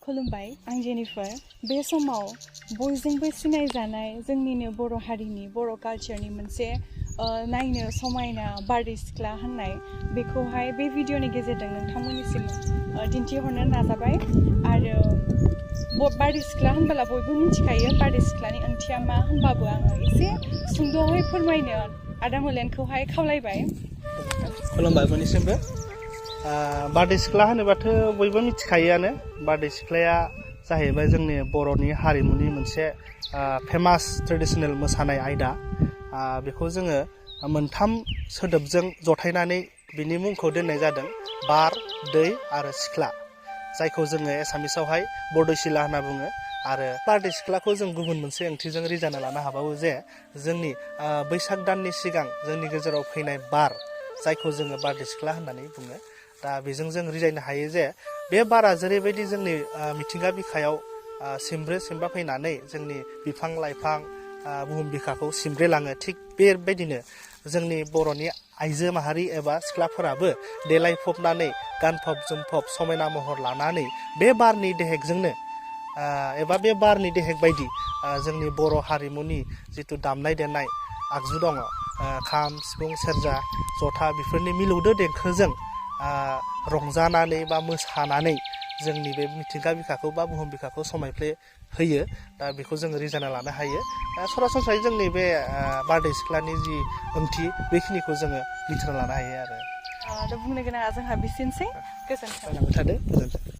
खुलुमबाय आं जेनिफार बे समाव बयजोंबो सिनायजानाय जोंनिनो बर' हारिनि बर' कालचारनि मोनसे नायनो समायना बारदै सिख्ला होननाय बेखौहाय बे भिडिअनि गेजेरजों नोंथांमोननिसिम दिन्थिहरनो नाजाबाय आरो बारदै सिख्ला होनबोला बयबो मिथिखायो बारदै सिख्लानि ओंथिया मा होनबाबो आङो एसे सुंद'यै फोरमायनो आदा मोलेनखौहाय खावलायबाय। खुलुमबाय बयनिसिमबो। बारदै सिख्ला होनोबाथ' बयबो मिथिखायोआनो। बारदै सिख्लाया जाहैबाय जोंनि बर'नि हारिमुनि मोनसे फेमास ट्रेडिशनेल मोसानाय आयदा। बेखौ जोङो मोनथाम सोदोबजों जथायनानै बिनि मुंखौ दोननाय जादों बार, दै आरो सिख्ला, जायखौ जोङो एसामिसावहाय बरद'सिला होनना बुङो। आरो बारदै सिख्लाखौ जों गुबुन मोनसे ओंथिजों रिजायना लानो हाबावो जे जोंनि बैसाग दाननि सिगां जोंनि गेजेराव फैनाय बार, जायखौ जोङो बारदै सिख्ला होननानै बुङो। दा बेजों जों रिजायनो हायो जे बे बारा जेरैबायदि जोंनि मिथिंगा बिखायाव सिमब्रे सिमब्रा फैनानै जोंनि बिफां लाइफां बुहुम बिखाखौ सिमब्रेलाङो, थिग बेबायदिनो जोंनि बर'नि आइजो माहारि एबा सिख्लाफोराबो देलायफबनानै गानफब जोमफब समायना महर लानानै बे बारनि देहेकजोंनो एबा बे बारनि देहेक बायदि जोंनि बर' हारिमुनि जिथु दामनाय देनाय आगजु दङ, खाम, सिफुं, सेरजा, जथा, बेफोरनि मिलौदो देंखोजों रंजानानै बा मोसानानै जोंनि बे मिथिंगा बिखाखौ बा बुहुम बिखाखौ समायफ्ले होयो। दा बेखौ जोङो रिजायना लानो हायो। सरासनस्रायै जोंनि बे बारदै सिख्लानि जि ओंथि बेखिनिखौ जोङो मिथिना लानो हायो आरो। दा बुंनो गोनाङा जोंहा बिसिनोसै। गोजोन्थों। गोजोन्थों।